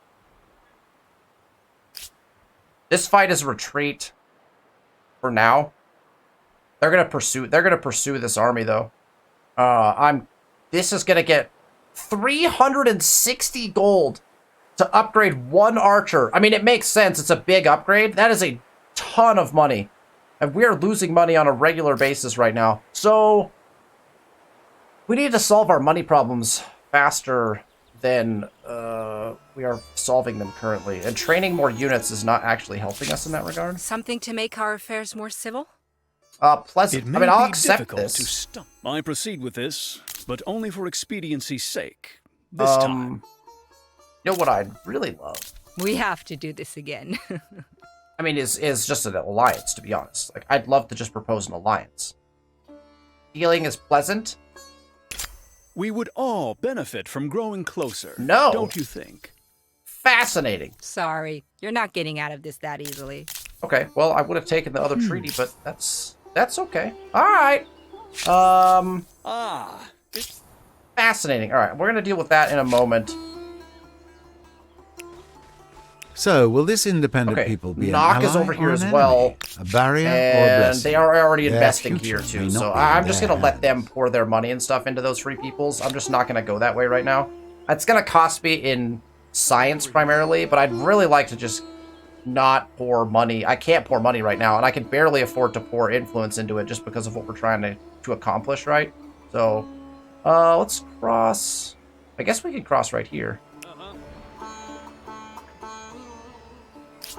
This fight is a retreat for now. They're gonna pursue this army though. This is gonna get 360 gold to upgrade 1 archer. I mean, it makes sense. It's a big upgrade. That is a ton of money. And we are losing money on a regular basis right now. So we need to solve our money problems faster than we are solving them currently. And training more units is not actually helping us in that regard. Something to make our affairs more civil? Pleasant. It may I'll be accept difficult this. to stop. I proceed with this, but only for expediency's sake. This time. You know what I'd really love? We have to do this again. I mean, is just an alliance, to be honest. Like, I'd love to just propose an alliance. Healing is pleasant. We would all benefit from growing closer. No. Don't you think? Fascinating. Sorry, you're not getting out of this that easily. Okay, well, I would have taken the other treaty, but that's okay. All right. It's Fascinating. All right, we're gonna deal with that in a moment. So, will this independent Okay, people be Knock an is ally over here or as an well, enemy? A barrier or a and blessing? they are already Their investing future here may too. not So be I'm in just their gonna let hands. them pour their money and stuff into those free peoples. I'm just not gonna go that way right now. It's gonna cost me in science primarily, but I'd really like to just not pour money. I can't pour money right now, and I can barely afford to pour influence into it just because of what we're trying to accomplish, right? So, let's cross. I guess we can cross right here.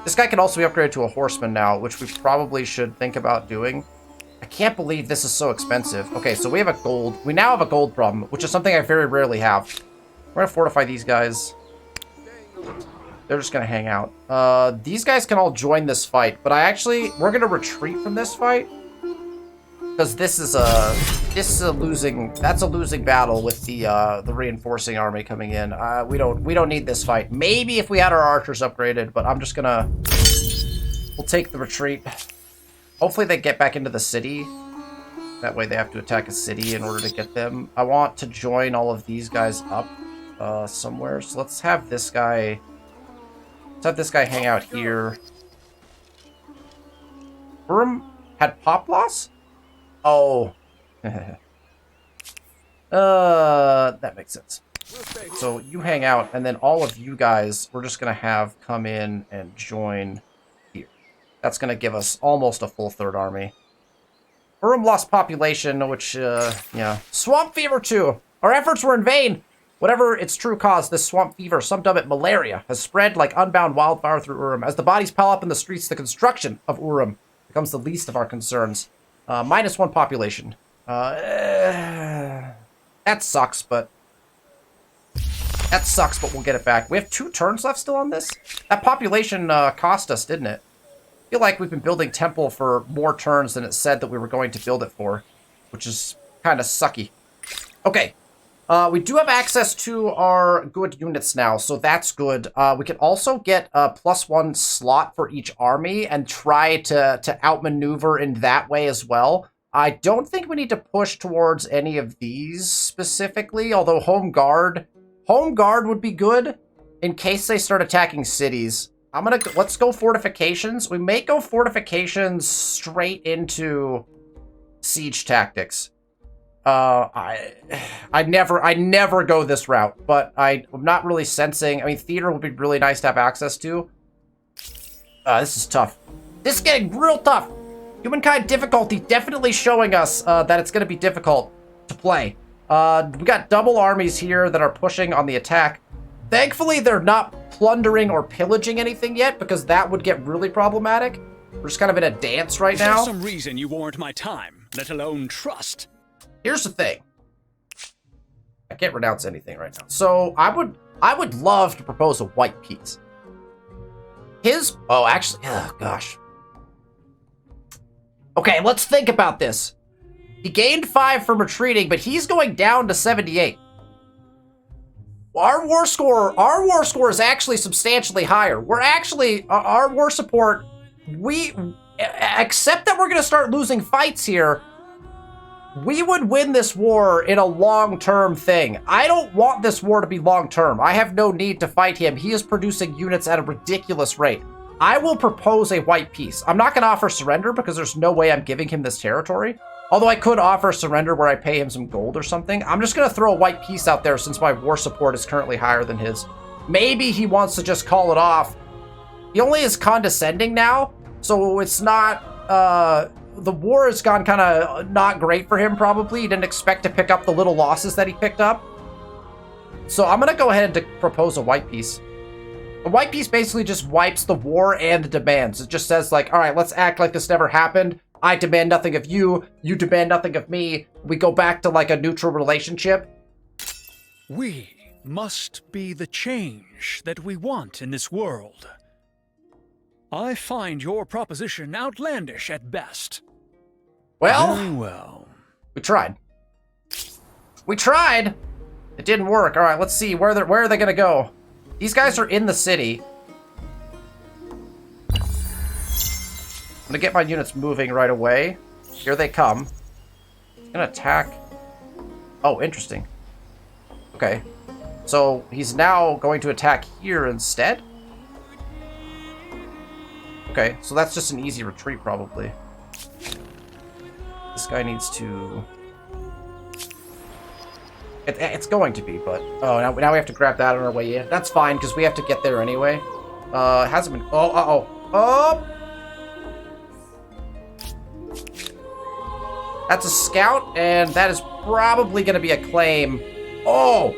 This guy can also be upgraded to a horseman now, which we probably should think about doing. I can't believe this is so expensive. Okay, so we have a gold. We now have a gold problem, which is something I very rarely have. We're gonna fortify these guys. They're just gonna hang out. These guys can all join this fight, but we're gonna retreat from this fight because this is a losing battle with the reinforcing army coming in. We don't need this fight. Maybe if we had our archers upgraded, but I'm just gonna we'll take the retreat. Hopefully they get back into the city. That way they have to attack a city in order to get them. I want to join all of these guys up somewhere. So let's have this guy hang out here. Urim had pop loss? Oh. That makes sense. So you hang out, and then all of you guys, we're just gonna have come in and join here. That's gonna give us almost a full third army. Urim lost population, which, yeah. Swamp fever too. Our efforts were in vain. Whatever its true cause, this swamp fever, some dub it malaria, has spread like unbound wildfire through Urim. As the bodies pile up in the streets, the construction of Urim becomes the least of our concerns. -1 population. That sucks, but we'll get it back. We have 2 turns left still on this. That population cost us, didn't it? I feel like we've been building temple for more turns than it said that we were going to build it for, which is kind of sucky. Okay. We do have access to our good units now, so that's good. We can also get a +1 slot for each army and try to outmaneuver in that way as well. I don't think we need to push towards any of these specifically, although Home Guard would be good in case they start attacking cities. Let's go fortifications. We may go fortifications straight into siege tactics. I never go this route, but I'm not really sensing. I mean, theater would be really nice to have access to. This is tough. This is getting real tough. Humankind difficulty definitely showing us that it's going to be difficult to play. We got double armies here that are pushing on the attack. Thankfully, they're not plundering or pillaging anything yet, because that would get really problematic. We're just kind of in a dance right now. There's some reason you warrant my time, let alone trust. Here's the thing. I can't renounce anything right now. So I would love to propose a white peace. Oh gosh. Okay, let's think about this. He gained 5 from retreating, but he's going down to 78. Our war score is actually substantially higher. We're actually, our war support, except that we're going to start losing fights here, we would win this war in a long-term thing. I don't want this war to be long-term. I have no need to fight him. He is producing units at a ridiculous rate. I will propose a white peace. I'm not going to offer surrender because there's no way I'm giving him this territory. Although I could offer surrender where I pay him some gold or something. I'm just going to throw a white peace out there since my war support is currently higher than his. Maybe he wants to just call it off. He only is condescending now, so it's not... the war has gone kind of not great for him, probably. He didn't expect to pick up the little losses that he picked up. So I'm going to go ahead and propose a white peace. A white peace basically just wipes the war and the demands. It just says, like, all right, let's act like this never happened. I demand nothing of you. You demand nothing of me. We go back to, like, a neutral relationship. We must be the change that we want in this world. I find your proposition outlandish at best. Well, Very well. We tried. We tried. It didn't work. All right, let's see. Where are they going to go? These guys are in the city. I'm going to get my units moving right away. Here they come. He's going to attack. Oh, interesting. Okay. So he's now going to attack here instead? Okay, so that's just an easy retreat, probably. This guy needs to... It's going to be, but... Oh, now we have to grab that on our way in. That's fine, because we have to get there anyway. It hasn't been... Oh, uh-oh. Oh! That's a scout, and that is probably going to be a claim. Oh!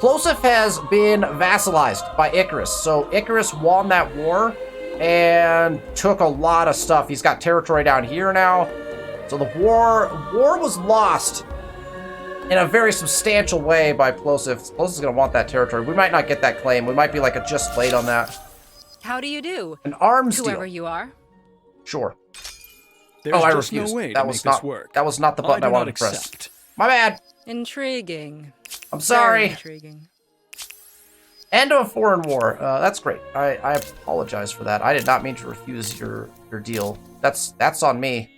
Plosif has been vassalized by Icarus. So Icarus won that war and took a lot of stuff. He's got territory down here now. So the war was lost in a very substantial way by Plosif. Plosif's going to want that territory. We might not get that claim. We might be like a just late on that. How do you do? An arms deal. Whoever you are. Sure. There's I just refuse. no way That to was make not. this work. That was not the button I do wanted not to press. accept. My bad. Intriguing. I'm sorry. Very intriguing. End of a foreign war. That's great. I apologize for that. I did not mean to refuse your deal. That's on me.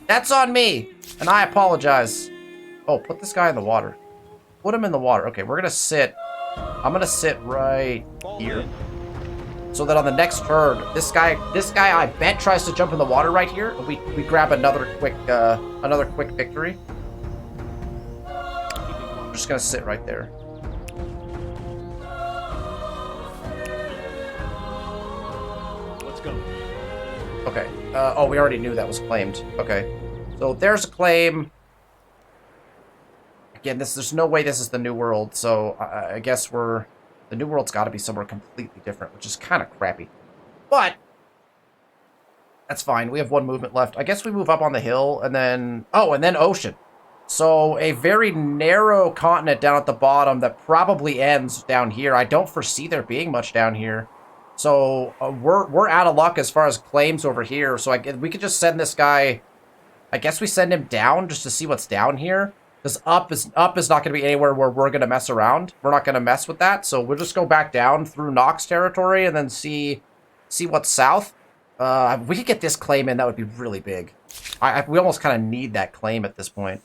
That's on me. And I apologize. Oh, put this guy in the water. Put him in the water. Okay, we're gonna sit. I'm gonna sit right here. So that on the next turn, this guy I bet tries to jump in the water right here. And we grab another quick victory. I'm just gonna sit right there. Let's go. Okay. Oh, we already knew that was claimed. Okay. So there's a claim. Again, there's no way this is the New World, so I guess the New World's got to be somewhere completely different, which is kind of crappy. But that's fine. We have one movement left. I guess we move up on the hill, and then... Oh, and then ocean. So a very narrow continent down at the bottom that probably ends down here. I don't foresee there being much down here. So we're out of luck as far as claims over here. So we could just send this guy... I guess we send him down just to see what's down here. Because up is not going to be anywhere where we're going to mess around. We're not going to mess with that. So we'll just go back down through Nox territory and then see what's south. We could get this claim in. That would be really big. We almost kind of need that claim at this point.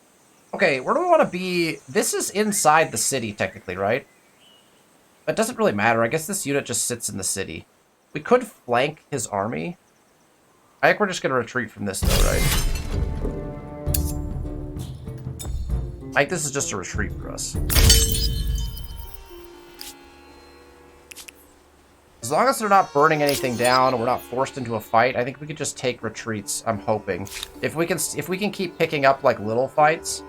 Okay, where do we want to be? This is inside the city, technically, right? It doesn't really matter. I guess this unit just sits in the city. We could flank his army. I think we're just going to retreat from this, though, right? I think this is just a retreat for us. As long as they're not burning anything down and we're not forced into a fight, I think we could just take retreats, I'm hoping. If we can keep picking up like little fights.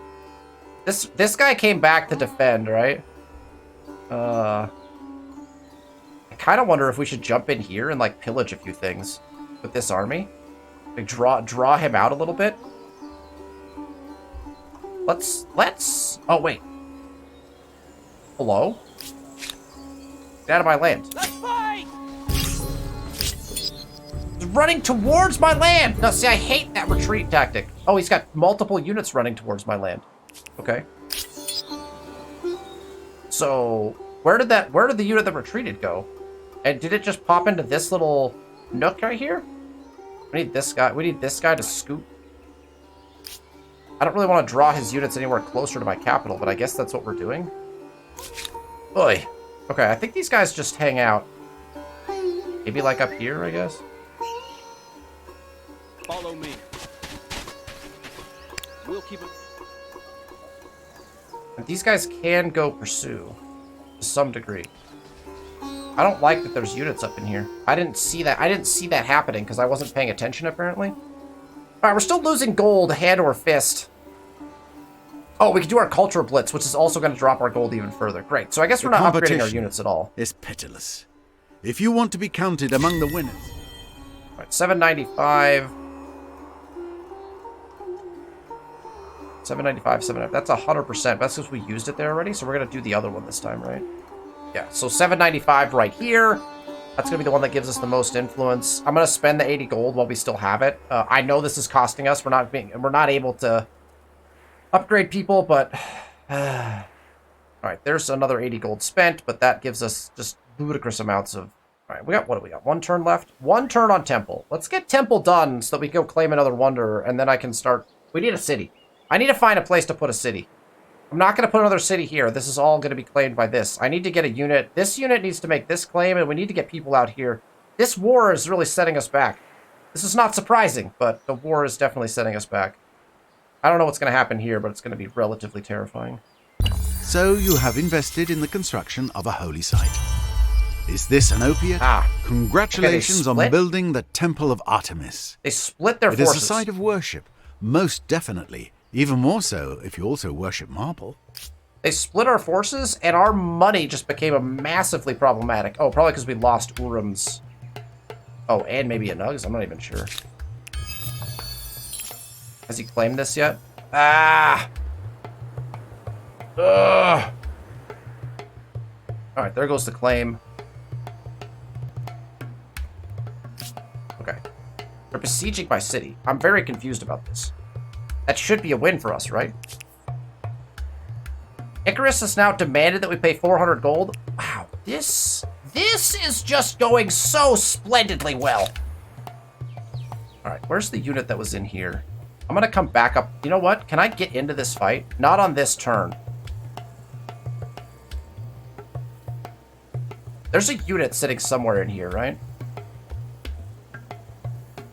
This guy came back to defend, right? I kind of wonder if we should jump in here and, like, pillage a few things with this army. Like, draw him out a little bit. Let's... Oh, wait. Hello? Get out of my land. Let's fight! He's running towards my land! No, see, I hate that retreat tactic. Oh, he's got multiple units running towards my land. Okay. So, where did the unit that retreated go? And did it just pop into this little nook right here? We need this guy to scoop. I don't really want to draw his units anywhere closer to my capital, but I guess that's what we're doing. Oy. Okay, I think these guys just hang out. Maybe like up here, I guess. Follow me. We'll keep it. These guys can go pursue to some degree. I don't like that there's units up in here. I didn't see that happening because I wasn't paying attention apparently. Alright, we're still losing gold, hand or fist. Oh, we can do our culture blitz, which is also going to drop our gold even further. Great. So I guess we're not upgrading our units at all. It's pitiless. If you want to be counted among the winners. Alright, 795. 795, 795. That's 100%. That's because we used it there already, so we're going to do the other one this time, right? Yeah, so 795 right here. That's going to be the one that gives us the most influence. I'm going to spend the 80 gold while we still have it. I know this is costing us. We're not able to upgrade people, but... Alright, there's another 80 gold spent, but that gives us just ludicrous amounts of... Alright, what do we got? 1 turn left? 1 turn on Temple. Let's get Temple done so that we can go claim another Wanderer, and then I can start... We need a city. I need to find a place to put a city. I'm not going to put another city here. This is all going to be claimed by this. I need to get a unit. This unit needs to make this claim, and we need to get people out here. This war is really setting us back. This is not surprising, but the war is definitely setting us back. I don't know what's going to happen here, but it's going to be relatively terrifying. So you have invested in the construction of a holy site. Is this an opiate? Congratulations on building the Temple of Artemis. They split their forces. It is a site of worship, most definitely. Even more so if you also worship marble. They split our forces, and our money just became a massively problematic. Oh, probably because we lost Urim's. Oh, and maybe a Nugs? I'm not even sure. Has he claimed this yet? Ah! Ugh! Alright, there goes the claim. Okay. They're besieging my city. I'm very confused about this. That should be a win for us, right? Icarus has now demanded that we pay 400 gold. Wow, this is just going so splendidly well. All right, where's the unit that was in here? I'm going to come back up. You know what? Can I get into this fight? Not on this turn. There's a unit sitting somewhere in here, right?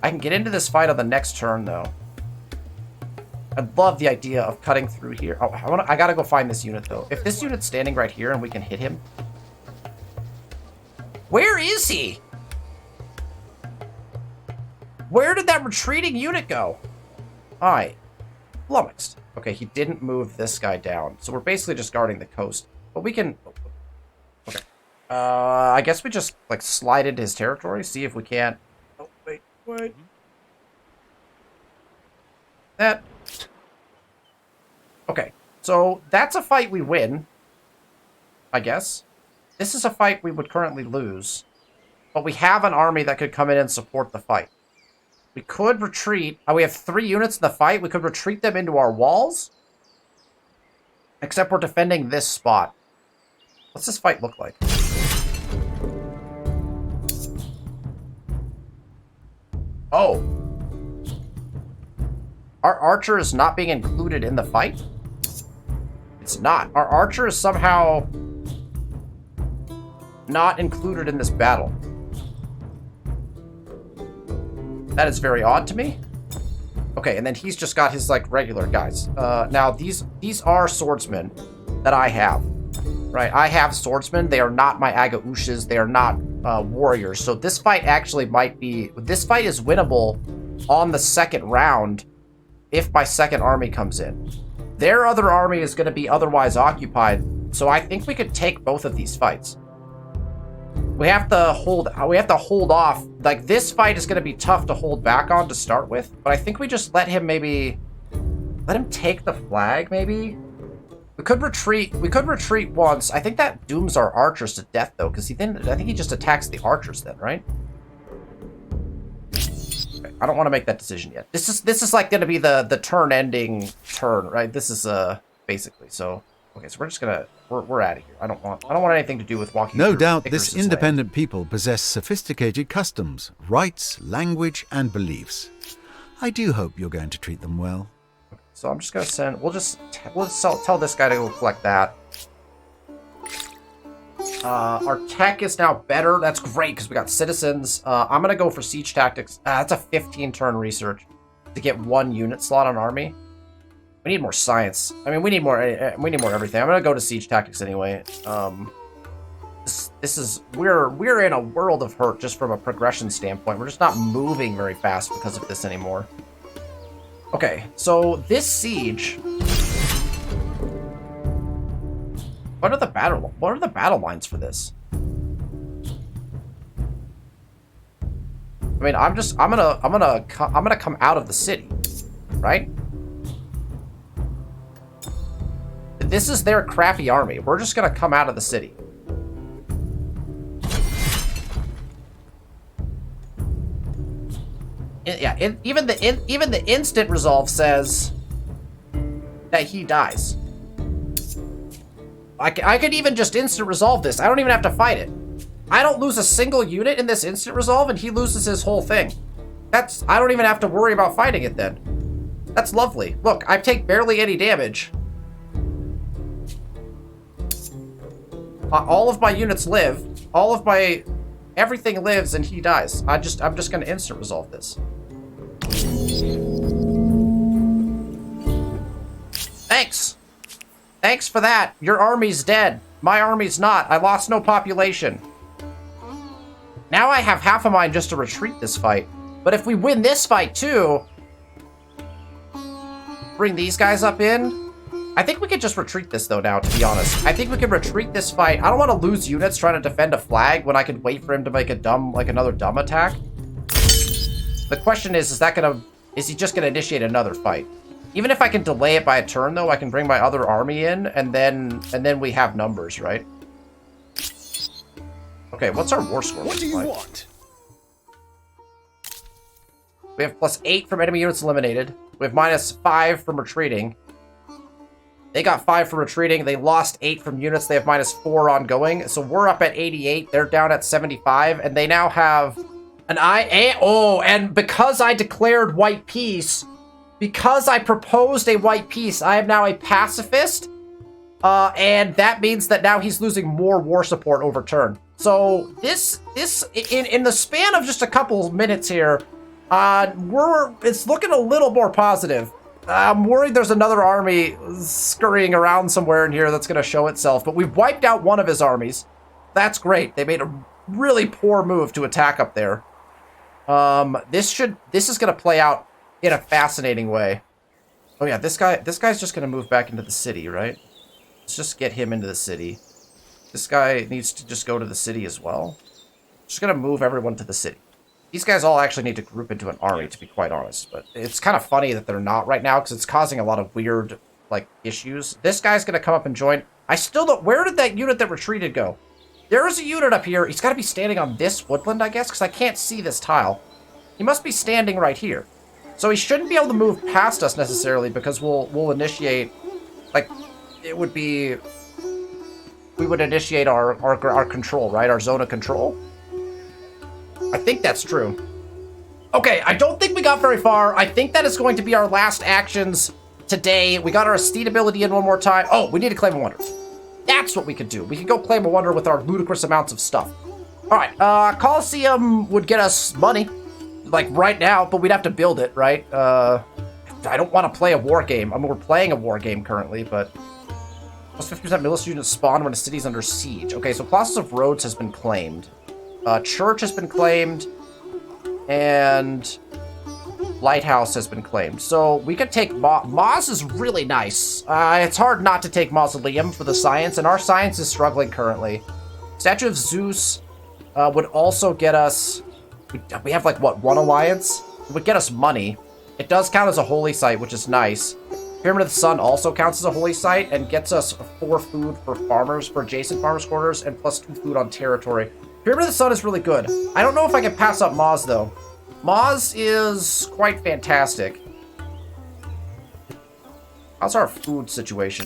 I can get into this fight on the next turn, though. I love the idea of cutting through here. Oh, I gotta go find this unit, though. If this unit's standing right here and we can hit him... Where is he? Where did that retreating unit go? Alright. Flummoxed. Okay, he didn't move this guy down. So we're basically just guarding the coast. But we can... Okay. I guess we just, like, slide into his territory, see if we can't... Oh, wait. That... Okay, so that's a fight we win, I guess. This is a fight we would currently lose, but we have an army that could come in and support the fight. We could retreat. We have 3 units in the fight. We could retreat them into our walls, except we're defending this spot. What's this fight look like? Oh. Our archer is not being included in the fight? It's not. Our archer is somehow not included in this battle. That is very odd to me. Okay, and then he's just got his, like, regular guys. Now, these are swordsmen that I have. Right, I have swordsmen. They are not my Agaushes. They are not warriors. So this fight actually might be... This fight is winnable on the second round if my second army comes in. Their other army is going to be otherwise occupied, So I think we could take both of these fights. We have to hold off. Like, this fight is going to be tough to hold back on to start with, but I think we just let him take the flag, maybe? We could retreat once. I think that dooms our archers to death, though, because I think he just attacks the archers then, right? Okay, I don't want to make that decision yet. This is like going to be the turn-ending turn, right? This is basically, so... Okay, so we're just gonna we're out of here. I don't want anything to do with walking. No doubt this independent people possess sophisticated customs, rights, language, and beliefs. I do hope you're going to treat them well. So I'm just gonna send. We'll tell this guy to go collect that. Our tech is now better. That's great because we got citizens. I'm gonna go for siege tactics. That's a 15-turn research to get 1 unit slot on army. We need more science. I mean, we need more everything. I'm gonna go to siege tactics anyway. We're in a world of hurt just from a progression standpoint. We're just not moving very fast because of this anymore. Okay, so this siege. What are the battle lines for this? I mean, I'm gonna come out of the city, right? This is their crappy army. We're just gonna come out of the city. Even the instant resolve says that he dies. I could even just instant resolve this. I don't even have to fight it. I don't lose a single unit in this instant resolve, and he loses his whole thing. I don't even have to worry about fighting it then. That's lovely. Look, I take barely any damage. All of my units live. Everything lives, and he dies. I'm just gonna instant resolve this. Thanks for that. Your army's dead. My army's not. I lost no population. Now I have half of mine just to retreat this fight. But if we win this fight too, bring these guys up in. I think we could just retreat this, though, now, to be honest. I think we can retreat this fight. I don't want to lose units trying to defend a flag when I could wait for him to make another dumb attack. The question is he just gonna initiate another fight? Even if I can delay it by a turn, though, I can bring my other army in, and then we have numbers, right? Okay, what's our war score? What do you want? We have +8 from enemy units eliminated. We have -5 from retreating. They got 5 from retreating. They lost 8 from units. They have -4 ongoing. So we're up at 88. They're down at 75. And they now have an and because I declared white peace, because I proposed a white peace, I am now a pacifist. And that means that now he's losing more war support over turn. So this in the span of just a couple minutes here, it's looking a little more positive. I'm worried there's another army scurrying around somewhere in here that's going to show itself, but we've wiped out one of his armies. That's great. They made a really poor move to attack up there. This is going to play out in a fascinating way. Oh yeah, this guy's just going to move back into the city, right? Let's just get him into the city. This guy needs to just go to the city as well. Just going to move everyone to the city. These guys all actually need to group into an army, to be quite honest. But it's kind of funny that they're not right now, because it's causing a lot of weird, issues. This guy's going to come up and join. I still don't... Where did that unit that retreated go? There is a unit up here. He's got to be standing on this woodland, I guess, because I can't see this tile. He must be standing right here. So he shouldn't be able to move past us, necessarily, because we'll initiate... it would be... We would initiate our control, right? Our zone of control. I think that's true. Okay, I don't think we got very far. I think that is going to be our last actions today. We got our Esteed ability in one more time. Oh, we need to claim a wonder. That's what we could do. We could go claim a wonder with our ludicrous amounts of stuff. All right, Coliseum would get us money, right now, but we'd have to build it, right? I don't want to play a war game. I mean, we're playing a war game currently, but... Plus 50% military units spawn when a city's under siege. Okay, so Colossus of Rhodes has been claimed. Church has been claimed, and lighthouse has been claimed. So we could take Maz is really nice. It's hard not to take Mausoleum for the science, and our science is struggling currently. Statue of Zeus would also get us... We have, like, what, 1 alliance? It would get us money. It does count as a holy site, which is nice. Pyramid of the Sun also counts as a holy site and gets us 4 food for farmers, for adjacent farmers' quarters, and plus 2 food on territory. Pyramid of the Sun is really good. I don't know if I can pass up Maz, though. Maz is quite fantastic. How's our food situation?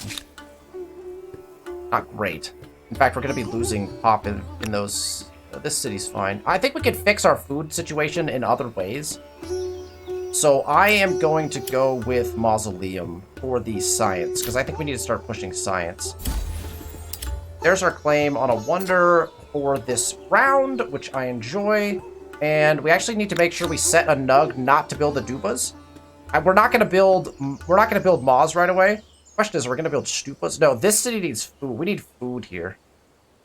Not great. In fact, we're going to be losing pop in those... this city's fine. I think we can fix our food situation in other ways. So I am going to go with Mausoleum for the science, because I think we need to start pushing science. There's our claim on a wonder for this round, which I enjoy. And we actually need to make sure we set a nug not to build the Dubas. We're not going to build Maz right away. Question is, we're going to build Stupas? No, this city needs food. We need food here.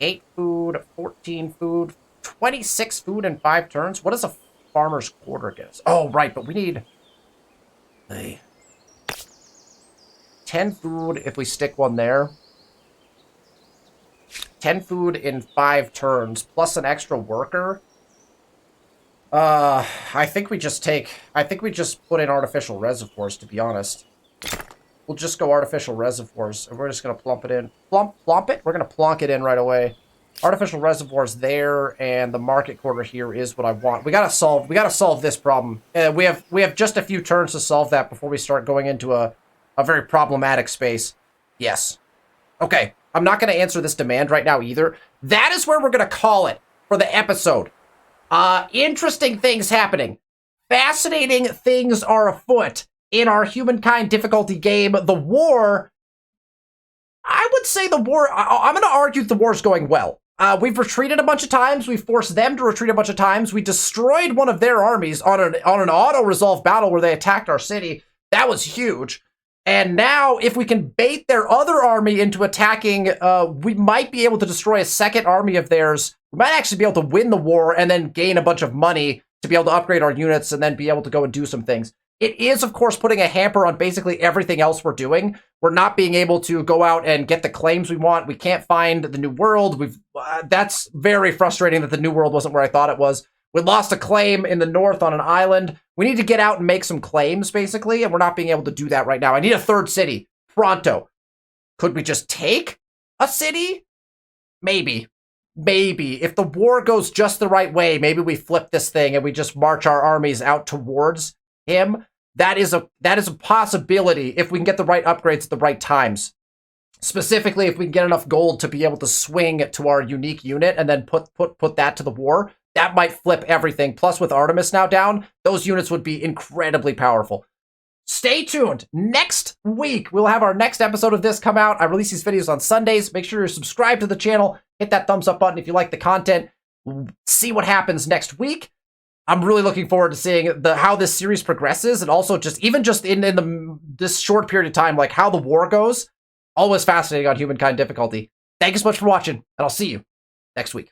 8 food, 14 food, 26 food in 5 turns. What does a farmer's quarter get us? Oh, right, but we need 10 food if we stick one there. 10 food in 5 turns, plus an extra worker. I think we just put in artificial reservoirs, to be honest. We'll just go artificial reservoirs, and we're just gonna plump it in. Plump it? We're gonna plonk it in right away. Artificial reservoirs there, and the market quarter here is what I want. We gotta solve this problem. We have just a few turns to solve that before we start going into a very problematic space. Yes. Okay, I'm not gonna answer this demand right now either. That is where we're gonna call it for the episode. Interesting things happening. Fascinating things are afoot in our Humankind difficulty game. The war, I would say the war, I'm going to argue the war's going well. We've retreated a bunch of times. We've forced them to retreat a bunch of times. We destroyed one of their armies on an auto-resolve battle where they attacked our city. That was huge. And now, if we can bait their other army into attacking, we might be able to destroy a second army of theirs. We might actually be able to win the war and then gain a bunch of money to be able to upgrade our units and then be able to go and do some things. It is, of course, putting a hamper on basically everything else we're doing. We're not being able to go out and get the claims we want. We can't find the New World. That's very frustrating that the New World wasn't where I thought it was. We lost a claim in the north on an island. We need to get out and make some claims, basically, and we're not being able to do that right now. I need a 3rd city. Pronto. Could we just take a city? Maybe. Maybe. If the war goes just the right way, maybe we flip this thing and we just march our armies out towards him. That is a possibility if we can get the right upgrades at the right times. Specifically, if we can get enough gold to be able to swing to our unique unit and then put that to the war, that might flip everything. Plus, with Artemis now down, those units would be incredibly powerful. Stay tuned. Next week, we'll have our next episode of this come out. I release these videos on Sundays. Make sure you're subscribed to the channel. Hit that thumbs up button if you like the content. See what happens next week. I'm really looking forward to seeing how this series progresses, and also just in this short period of time, like how the war goes. Always fascinating on Humankind difficulty. Thank you so much for watching, and I'll see you next week.